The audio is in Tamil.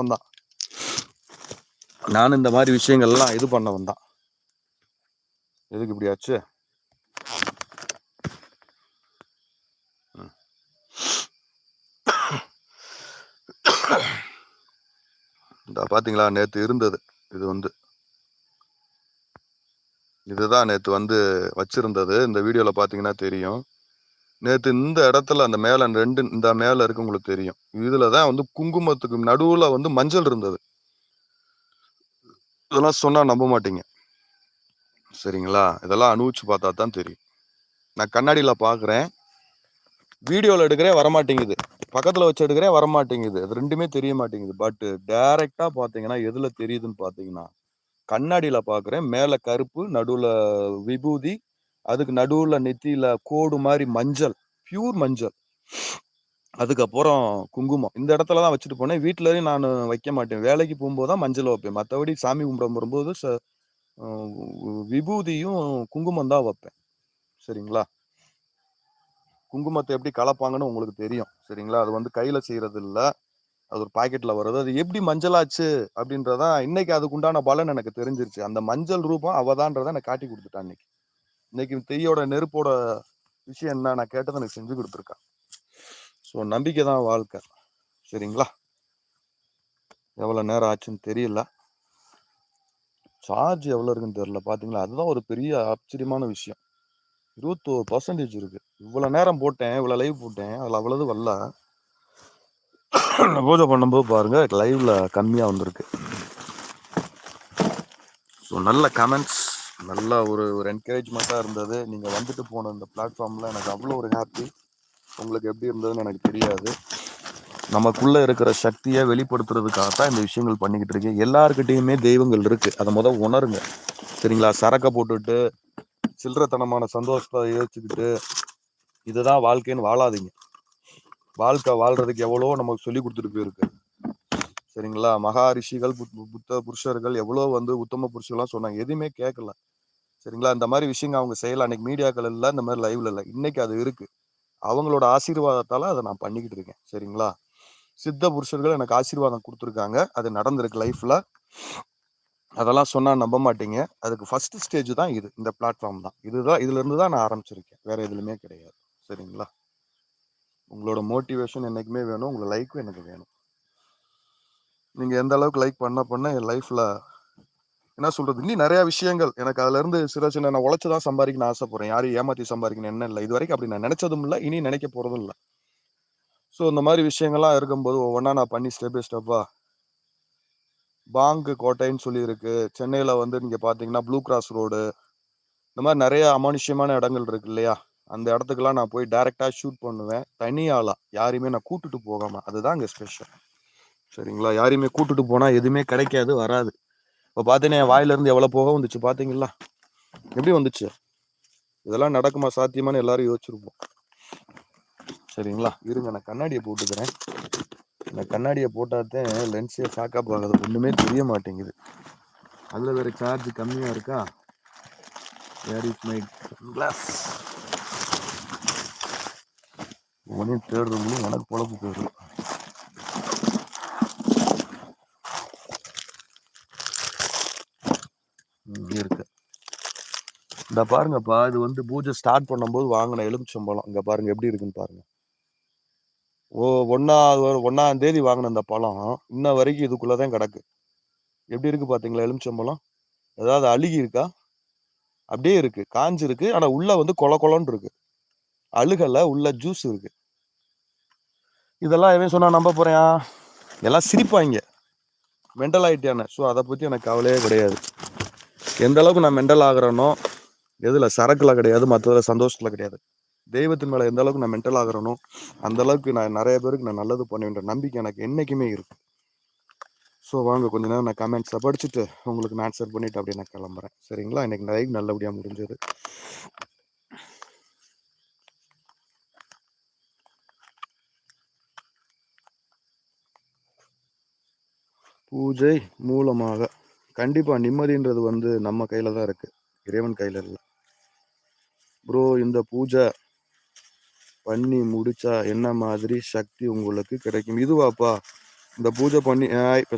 வந்தான். நான் இந்த மாதிரி விஷயங்கள்லாம் இது பண்ண வந்தான். எதுக்கு இப்படி ஆச்சு? இந்த பார்த்தீங்களா, நேற்று இருந்தது. இதுதான் நேற்று வச்சிருந்தது. இந்த வீடியோவில் பார்த்தீங்கன்னா தெரியும். நேற்று இந்த இடத்துல அந்த மேலே இந்த மேலே இருக்கு, உங்களுக்கு தெரியும். இதில் தான் குங்குமத்துக்கு நடுவில் மஞ்சள் இருந்தது. இதெல்லாம் சொன்னால் நம்ப மாட்டீங்க, சரிங்களா? இதெல்லாம் அனுபவிச்சு பார்த்தா தான் தெரியும். நான் கண்ணாடியில் பார்க்குறேன், வீடியோவில் எடுக்கிறேன் வரமாட்டேங்குது, பக்கத்தில் வச்சு எடுக்கிறேன் வரமாட்டேங்குது, அது ரெண்டுமே தெரிய மாட்டேங்குது. பட் டைரெக்டாக பார்த்தீங்கன்னா எதில் தெரியுதுன்னு பார்த்தீங்கன்னா, கண்ணாடியில் பார்க்குறேன், மேலே கருப்பு, நடுவில் விபூதி, அதுக்கு நடுவில் நெத்தியில் கோடு மாதிரி மஞ்சள், பியூர் மஞ்சள், அதுக்கப்புறம் குங்குமம். இந்த இடத்துல தான் வச்சுட்டு போனேன். வீட்டிலையும் நான் வைக்க மாட்டேன், வேலைக்கு போகும்போது தான் மஞ்சள் வைப்பேன். மற்றபடி சாமி கும்பிட வரும்போது விபூதியும் குங்குமம் தான் வைப்பேன், சரிங்களா? குங்குமத்தை எப்படி கலப்பாங்கன்னு உங்களுக்கு தெரியும், சரிங்களா? அது கையில் செய்கிறது இல்லை, அது ஒரு பாக்கெட்டில் வர்றது. அது எப்படி மஞ்சளாச்சு அப்படின்றதான் இன்னைக்கு அதுக்குண்டான பலன் எனக்கு தெரிஞ்சிருச்சு. அந்த மஞ்சள் ரூபம் அவதான்றதை எனக்கு காட்டி கொடுத்துட்டான். இன்னைக்கு தெய்யோட நெருப்போட விஷயம் என்ன நான் கேட்டதை எனக்கு செஞ்சு கொடுத்துருக்கான். ஸோ நம்பிக்கை தான் வாழ்க்கை, சரிங்களா? எவ்வளோ நேரம் ஆச்சுன்னு தெரியல, சார்ஜ் எவ்வளோ இருக்குன்னு தெரியல. பார்த்தீங்களா, அதுதான் ஒரு பெரிய ஆச்சரியமான விஷயம். 21% இருக்கு. இவ்வளோ நேரம் போட்டேன், இவ்வளோ லைவ் போட்டேன், அதில் அவ்வளவு வரல. பூஜை பண்ணும்போது பாருங்க லைவ்ல கம்மியாக வந்திருக்கு. ஸோ நல்ல கமெண்ட்ஸ், நல்ல ஒரு என்கரேஜ்மெண்ட்டாக இருந்தது. நீங்கள் வந்துட்டு போன இந்த பிளாட்ஃபார்மில் எனக்கு அவ்வளோ ஒரு ஹாப்பி. உங்களுக்கு எப்படி இருந்ததுன்னு எனக்கு தெரியாது. நமக்குள்ளே இருக்கிற சக்தியை வெளிப்படுத்துறதுக்காக தான் இந்த விஷயங்கள் பண்ணிக்கிட்டு இருக்கேன். எல்லாருக்கிட்டையுமே தெய்வங்கள் இருக்குது, அதை உணருங்க, சரிங்களா? சரக்கை போட்டுட்டு சில்லறத்தனமான சந்தோஷத்தை யோசிச்சுக்கிட்டு இதுதான் வாழ்க்கைன்னு வாழாதீங்க. வாழ்க்கை வாழ்றதுக்கு எவ்வளோ நமக்கு சொல்லி கொடுத்துட்டு போயிருக்கு, சரிங்களா? மகா ரிஷிகள், புத்த புருஷர்கள் எவ்வளோ உத்தம புருஷர்கள்லாம் சொன்னாங்க, எதுவுமே கேட்கல, சரிங்களா? இந்த மாதிரி விஷயங்கள் அவங்க செய்யலாம். அன்னைக்கு மீடியாக்கள் இல்லை, இந்த மாதிரி லைவ்ல இல்லை, இன்னைக்கு அது இருக்கு. அவங்களோட ஆசீர்வாதத்தால அதை நான் பண்ணிக்கிட்டு இருக்கேன், சரிங்களா? சித்த புருஷர்கள் எனக்கு ஆசீர்வாதம் கொடுத்துருக்காங்க, அது நடந்திருக்கு லைஃப்ல. அதெல்லாம் சொன்னா நம்ப மாட்டீங்க. அதுக்கு ஃபர்ஸ்ட் ஸ்டேஜ் தான் இது, இந்த பிளாட்ஃபார்ம் தான். இதுல இருந்து தான் நான் ஆரம்பிச்சிருக்கேன், வேற எதுலையுமே கிடையாது, சரிங்களா? உங்களோட மோட்டிவேஷன் என்னைக்குமே வேணும், உங்களோட லைக்கும் எனக்கு வேணும். நீங்க எந்த அளவுக்கு லைக் பண்ண என் லைஃப்ல என்ன சொல்றது, இன்னும் நிறைய விஷயங்கள் எனக்கு அதுல இருந்து சின்ன நான் உழைச்சுதான் சம்பாதிக்கணும்னு ஆசைப்படுறேன். யாரையும் ஏமாத்தி சம்பாதிக்கணும் என்ன இல்லை, இது வரைக்கும் அப்படி நான் நினைச்சதும் இல்லை, இனி நினைக்க போறதும் இல்லை. ஸோ இந்த மாதிரி விஷயங்கள்லாம் இருக்கும்போது ஒவ்வொன்றா நான் பண்ணி ஸ்டெப் பை ஸ்டெப்பா. பாங்கு கோட்டைன்னு சொல்லி இருக்கு சென்னையில, நீங்க பாத்தீங்கன்னா ப்ளூ கிராஸ் ரோடு, இந்த மாதிரி நிறைய அமானுஷ்யமான இடங்கள் இருக்கு இல்லையா? அந்த இடத்துக்கெல்லாம் நான் போய் டைரக்டா ஷூட் பண்ணுவேன், தனியாளா, யாரையுமே நான் கூட்டுட்டு போகாம. அதுதான் இங்க ஸ்பெஷல், சரிங்களா? யாரையுமே கூட்டுட்டு போனா எதுவுமே கிடைக்காது, வராது. இப்போ பார்த்தீங்கன்னா என் வாயிலிருந்து எவ்வளோ போக வந்துச்சு பார்த்தீங்களா? எப்படி வந்துச்சு? இதெல்லாம் நடக்குமா, சாத்தியமானு எல்லாரும் யோசிச்சிருப்போம், சரிங்களா? இருங்க நான் கண்ணாடியை போட்டுக்கிறேன். இந்த கண்ணாடியை போட்டாதான் லென்ஸே ஷாக்காக ஆகுது, ஒன்றுமே தெரிய மாட்டேங்குது. அதில் வேறு சார்ஜ் கம்மியாக இருக்கா. Where is my glass? ஒன்றையும் தேடுறவங்களும் எனக்கு பொழப்பு போயிடும். இருக்கு, இந்த பாருங்கப்பா, இது பூஜை ஸ்டார்ட் பண்ணும்போது வாங்கின எலுமிச்சம்பழம். இங்க பாருங்க எப்படி இருக்குன்னு பாருங்க. ஒன்னாம் தேதி வாங்கின இந்த பழம் இன்ன வரைக்கும் இதுக்குள்ளதான் கிடக்கு. எப்படி இருக்கு பாத்தீங்களா எலுமிச்சம்பழம்? ஏதாவது அழுகி இருக்கா? அப்படியே இருக்கு, காஞ்சு இருக்கு. ஆனா உள்ள கொல கொலன்னு இருக்கு, அழுகல, உள்ள ஜூஸ் இருக்கு. இதெல்லாம் எவன் சொன்னா நம்ப போறேன்? எல்லாம் சிரிப்பாங்க, மெண்டல் ஆயிட்டானே. ஸோ அதை பத்தி எனக்கு கவலையே கிடையாது. எந்த அளவுக்கு நான் மெண்டல் ஆகுறேனோ, எதுல சரக்குல கிடையாது, மற்றதுல சந்தோஷத்துல கிடையாது, தெய்வத்தின் மேல எந்த அளவுக்கு நான் மென்டல் ஆகுறனோ அந்த அளவுக்கு நான் நிறைய பேருக்கு நான் நல்லது பண்ணுவேன்ற நம்பிக்கை எனக்கு என்னைக்குமே இருக்கு. ஸோ வாங்க கொஞ்ச நேரம் நான் கமெண்ட்ஸை படிச்சுட்டு உங்களுக்கு நான் ஆன்சர் பண்ணிட்டு அப்படியே நான் கிளம்புறேன், சரிங்களா? இன்னைக்கு லைவ் நல்லபடியாக முடிஞ்சது. பூஜை மூலமாக கண்டிப்பாக நிம்மதின்றது நம்ம கையில் தான் இருக்குது, இறைவன் கையில் இல்லை. ப்ரோ இந்த பூஜை பண்ணி முடிச்சா என்ன மாதிரி சக்தி உங்களுக்கு கிடைக்கும்? இதுவாப்பா, இந்த பூஜை பண்ணி இப்போ